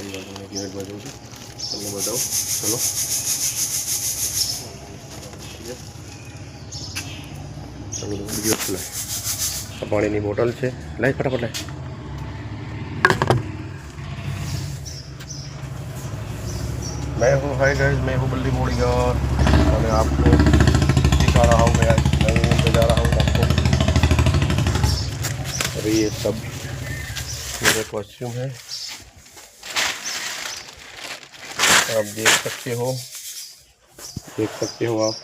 ફરી વાર તમને યુનિટમાં જોઉં છું, તમને બતાવું. ચલો બીજી વસ્તુ લાય, પાણીની બોટલ છે, લાય ફટાફટ લાય. मैं हूँ हाय गाइस, मैं हूँ बल्ली मोड़ीगर और मैं आपको दिखा रहा हूँ. मैं नई रूम पे जा रहा हूँ आपको. अभी ये सब मेरे कॉस्ट्यूम है, आप देख सकते हो आप.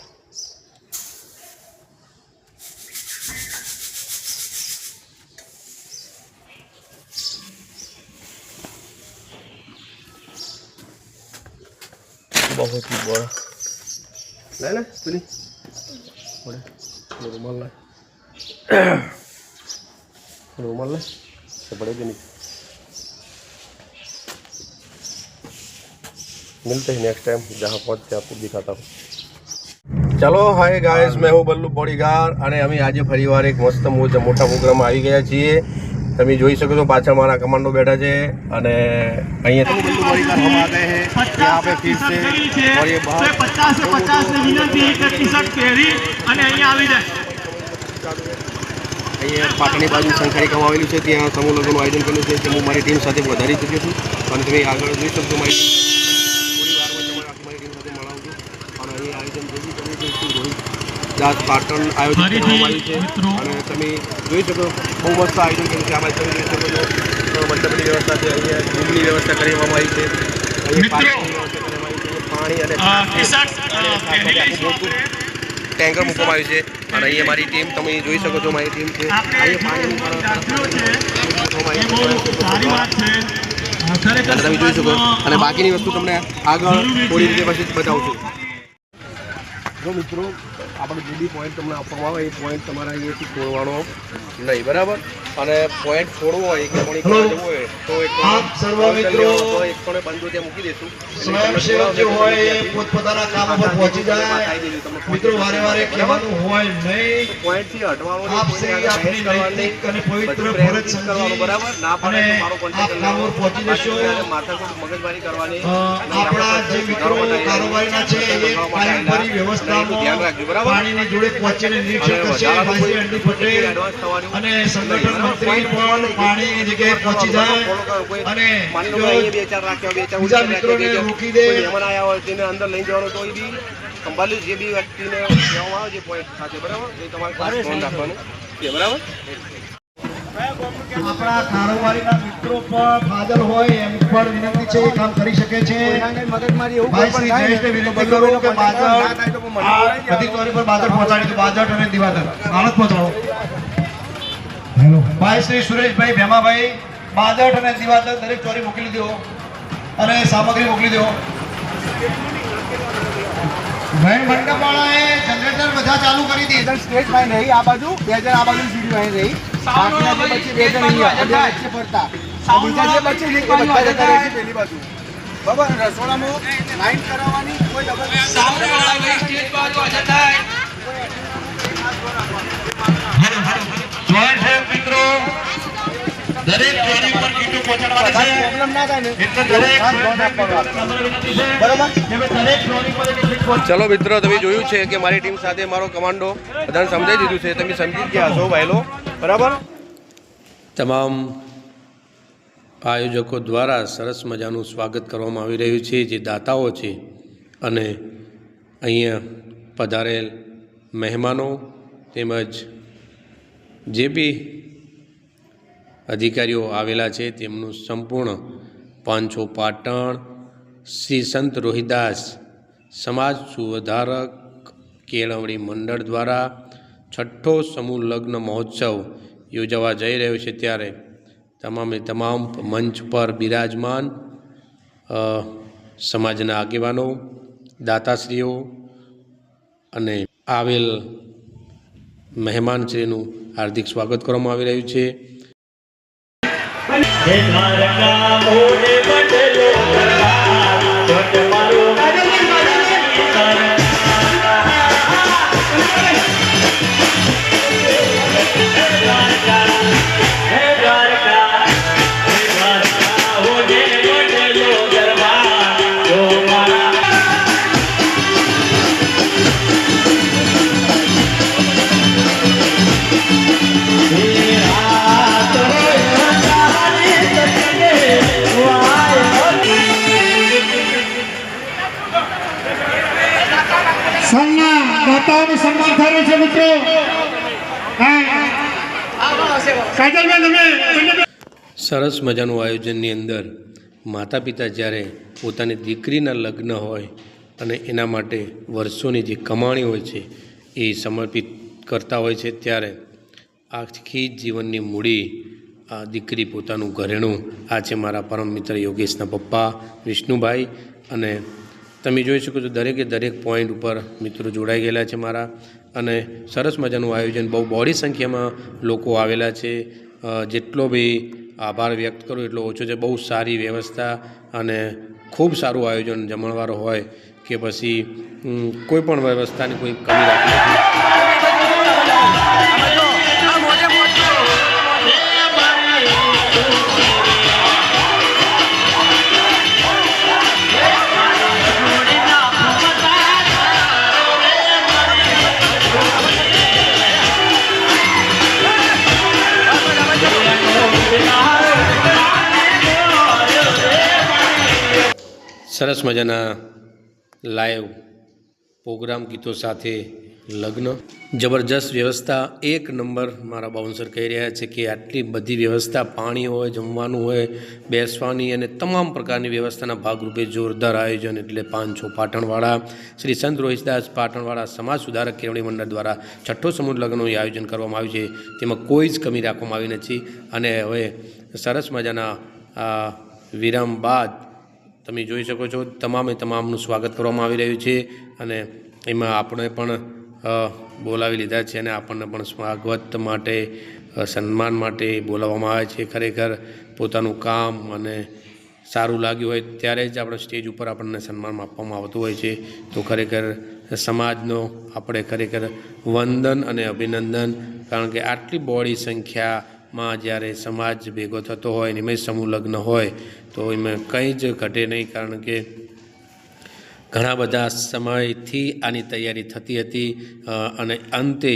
बहुत ही बड़ा ले ले सुनी बड़े रुमाल ला से बड़े भी नहीं. मिलते हैं नेक्स्ट टाइम, जहाँ पहुँचते आपको दिखाता हूँ. चलो हाय गाइस, मैं हूँ बल्लू बोडीगार्ड અને અમે આજે ફરીવાર એક મસ્ત મોટા પ્રોગ્રામમાં આવી ગયા છીએ. તમે જોઈ શકો છો પાછળ મારા કમાન્ડો બેઠા છે અને અહીંયા તો બલ્લુ બોडीगार्ड हम आ गए हैं यहाँ पे फिर से. और ये बाहर 50 से 50 ની વિનંતી એક ટી-શર્ટ પહેરી અને અહીંયા આવી જાય. અહીંયા પાટણની બાજુ શંકરિકામાં આવેલું છે, ત્યાં સમૂહ લગ્નનું આયોજન કર્યું છે, જે હું મારી ટીમ સાથે વધારી ચૂક્યો છું અને તમે આગળ જોઈ શકશો. મારી થોડી વારમાં તમારે મારી ટીમ સાથે મળાવું છું. અને અહીં આયોજન જે બી કર્યું છે રોહિત દાસ પાટણ આયોજન કરવામાં આવ્યું છે અને તમે જોઈ શકો બહુ મસ્ત આયોજન કર્યું છે. આમાં તમે જોઈ શકો છો મંડપની વ્યવસ્થા છે, અહીંયા રૂમની વ્યવસ્થા કરવામાં આવી છે, અહીંયા પાણી અને ટેન્કર મૂકવામાં આવ્યું છે. અને અહીંયા મારી ટીમ તમે જોઈ શકો છો, મારી ટીમ છે. અહીંયા તમે જોઈ શકો અને બાકીની વસ્તુ તમને આગળ થોડી રીતે પછી બતાવું છું. જો મિત્રો આપણે જે બી પોઈન્ટ તમને આપવામાં આવે એ પોઈન્ટ તમારા અહીંયાથી છોડવાનો નહીં, બરાબર? અને પોઈન્ટ છોડવો હોય કે કોણી જવું હોય તો એક કોણે બંધો ત્યાં મૂકી દઈશું. સ્વયંસેવક જે હોય એ પોતપોતાના કામ પર પહોંચી જાય. મિત્રો વારે વારે કહેવાનું હોય નહીં, પોઈન્ટથી હટવાનું આપ સહી આપની નૈતિક અને પવિત્ર ફરજ સમજી બરાબર ના પડે અને મારો આપ કોન્ટેક્ટ કામ પર પહોંચી જશો. માથાકૂટ મગજમારી કરવાની આપણા જે મિત્રો કારોબારીના છે એ પાણી વ્યવસ્થામાં ધ્યાન રાખજો, બરાબર? પાણીની જોડે પહોંચીને નિરીક્ષણ કરશે. ભાઈ અંડી પટેલ અને સંગઠન મંત્રી પણ પાણીની જગ્યાએ પહોંચી જાય અને બીજા મિત્રોને રોકી દે. મહેમાન આવ્યા હોય તેને અંદર લઈ જવાનું તો એ બી સંભાળ્યું જે બી વ્યક્તિને કહેવામાં આવે જે પોઈન્ટ સાથે, બરાબર? એ તમારે ખાસ ધ્યાન રાખવાનું છે, બરાબર? આપણા કારોબારીના મિત્રો પણ હાજર હોય એમ પણ વિનંતી છે, એ કામ કરી શકે છે. ભાઈ શ્રી જયેશને વિનંતી કરું કે બાજટ બધી ચોરી પર બાજટ પહોંચાડી દો. બાજટ અને દિવાદર આણંદ પહોંચાડો. હેલો ભાઈ શ્રી સુરેશભાઈ ભેમાભાઈ, બાજટ અને દિવાદર દરેક ચોરી મોકલી દો અને સામગ્રી મોકલી દો. ભાઈ મંડપવાળાએ જનરેટર બધા ચાલુ કરી દીધા. સ્ટેજ ભાઈ નહીં, આ બાજુ 2000 આ બાજુ સીડી ભાઈ રહી. બાકીના જે બચ્ચે 2000 અહીંયા બધા વચ્ચે પડતા. બીજા જે બચ્ચે જે બધા જતા રહેશે પેલી બાજુ. બરાબર, રસોડામાં લાઈન કરાવવાની કોઈ ડબલ સાઉન્ડ વાળા સ્ટેજ બાજુ આ જતા. જોઈન્ટ છે મિત્રો, દરેક ચોરી પર કીટો પહોંચાડવાની છે. પ્રોબ્લેમ ના થાય ને એટલે દરેક બરાબર. દરેક ચોરી પર ચલો મિત્રો, તમે જોયું છે કે મારી ટીમ સાથે મારો કમાન્ડો બધાને સમજાવી દીધું છે, તમે સમજી જ ગયા છો ભાઈલો, બરાબર? તમામ આયોજકો દ્વારા સરસ મજાનું સ્વાગત કરવામાં આવી રહ્યું છે, જે દાતાઓ છે અને અહીંયા પધારેલ મહેમાનો તેમજ જે બી અધિકારીઓ આવેલા છે તેમનું સંપૂર્ણ પાંચો પાટણ શ્રી સંત રોહિદાસ સમાજ સુધારક કેળવણી મંડળ દ્વારા 6ઠ્ઠો સમૂહ લગ્ન મહોત્સવ યોજાવા જઈ રહ્યો છે, ત્યારે તમામે તમામ મંચ પર બિરાજમાન સમાજના આગેવાનો, દાતાશ્રીઓ અને આવેલ મહેમાનશ્રીનું હાર્દિક સ્વાગત કરવામાં આવી રહ્યું છે. આવે છે મિત્રો. હા કાજલબેન તમે સરસ મજાનું આયોજનની અંદર માતા પિતા જ્યારે પોતાની દીકરીના લગ્ન હોય અને એના માટે વર્ષોની જે કમાણી હોય છે એ સમર્પિત કરતા હોય છે, ત્યારે આખી જીવનની મૂડી આ દીકરી પોતાનું ઘરેણું આ છે મારા પરમ મિત્ર યોગેશના પપ્પા વિષ્ણુભાઈ. અને તમે જોઈ શકો છો દરેકે દરેક પોઈન્ટ ઉપર મિત્રો જોડાઈ ગયેલા છે મારા. અને સરસ મજાનું આયોજન, બહુ બહોળી સંખ્યામાં લોકો આવેલા છે. જેટલો બી આભાર વ્યક્ત કરું એટલો ઓછો છે. બહુ સારી વ્યવસ્થા અને ખૂબ સારું આયોજન, જમણવાર હોય કે પછી કોઈ પણ વ્યવસ્થાની કોઈ કમી રાખી નથી. સરસ મજાના લાઈવ પ્રોગ્રામ ગીતો સાથે લગ્ન, જબરજસ્ત વ્યવસ્થા, એક નંબર. મારા બાઉન્સર કહી રહ્યા છે કે આટલી બધી વ્યવસ્થા, પાણી હોય, જમવાનું હોય, બેસવાની અને તમામ પ્રકારની વ્યવસ્થાના ભાગરૂપે જોરદાર આયોજન. એટલે 5 પાટણવાળા શ્રી સંત રોહિતદાસ પાટણવાળા સમાજ સુધારક કેળવણી મંડળ દ્વારા છઠ્ઠો સમૂહ લગ્નનું આયોજન કરવામાં આવ્યું છે. તેમાં કોઈ જ કમી રાખવામાં આવી નથી. અને હવે સરસ મજાના વિરામ બાદ તમે જોઈ શકો છો તમામે તમામનું સ્વાગત કરવામાં આવી રહ્યું છે. અને એમાં આપણે પણ બોલાવી લીધા છે અને આપણને પણ સ્વાગત માટે, સન્માન માટે બોલાવવામાં આવે છે. ખરેખર પોતાનું કામ અને સારું લાગ્યું હોય ત્યારે જ આપણે સ્ટેજ ઉપર આપણને સન્માન આપવામાં આવતું હોય છે. તો ખરેખર સમાજનો આપણે ખરેખર વંદન અને અભિનંદન. કારણ કે આટલી બહોળી સંખ્યામાં જ્યારે સમાજ ભેગો થતો હોય ને એમાં સમૂહ લગ્ન હોય તો એમાં કંઈ જ ઘટે નહીં. કારણ કે ઘણા બધા સમયથી આની તૈયારી થતી હતી અને અંતે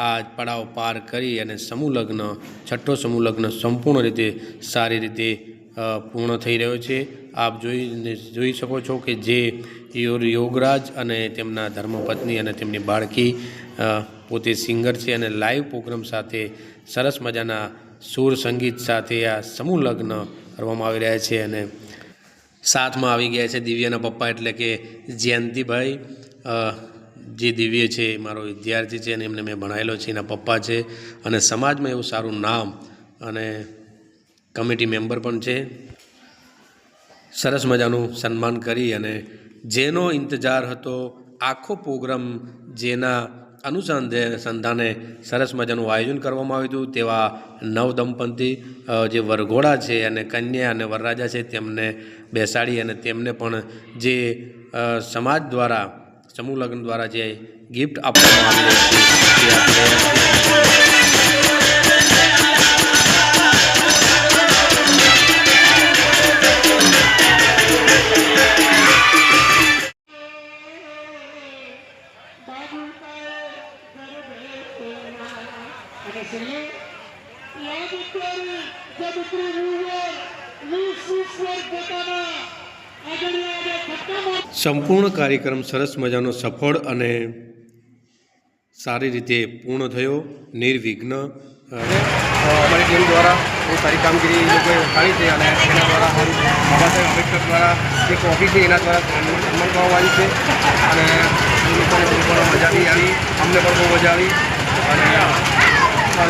આ પડાવ પાર કરી અને સમૂહ લગ્ન, છઠ્ઠો સમૂહ લગ્ન સંપૂર્ણ રીતે સારી રીતે પૂર્ણ થઈ રહ્યો છે. આપ જોઈ શકો છો કે જે યોગરાજ અને તેમના ધર્મપત્ની અને તેમની બાળકી પોતે સિંગર છે અને લાઈવ પ્રોગ્રામ સાથે સરસ મજાના સુર સંગીત સાથે આ સમૂહ લગ્ન કરવામાં આવી રહ્યા છે. અને સાથમાં આવી ગયા છે દિવ્યાના પપ્પા, એટલે કે જયંતિભાઈ. જે દિવ્ય છે મારો વિદ્યાર્થી છે અને એમને મેં ભણાવેલો છે, એના પપ્પા છે. અને સમાજમાં એવું સારું નામ અને કમિટી મેમ્બર પણ છે. સરસ મજાનું સન્માન કરી અને જેનો ઇંતજાર હતો આખો પ્રોગ્રામ, જેના અનુસંધાને સરસ મજાનું આયોજન કરવામાં આવ્યું હતું, તેવા નવદંપતી જે વરઘોડા છે અને કન્યા અને વરરાજા છે તેમને બેસાડી અને તેમને પણ જે સમાજ દ્વારા, સમૂહ લગ્ન દ્વારા જે ગિફ્ટ આપવામાં આવી રહી છે તે આપણે સંપૂર્ણ કાર્યક્રમ સરસ મજાનો સફળ અને સારી રીતે પૂર્ણ થયો, નિર્વિઘ્ન. અમારી ટીમ દ્વારા બહુ સારી કામગીરી લોકોએ વખાણી છે અને એના દ્વારા બાબા સાહેબ આંબેડકર દ્વારા જે ટ્રોફી છે એના દ્વારા સન્માન કરવામાં આવ્યું છે. અને એ લોકોને બહુ મજા બી આવી, અમને પણ બહુ મજા આવી. અને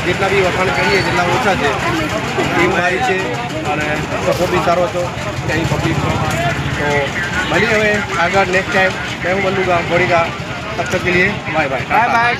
જેટલા બી વખાણ કરીએ જેટલા ઓછા છે. ટીમ સારી છે અને સપોર્ટ બી સારો હતો ત્યાંની પબ્લિકનો. તો મળીએ હવે આગળ નેક્સ્ટ ટાઈમ. मैं हूँ बल्लू का बड़ी का, तब तक के लिए बाय बाय.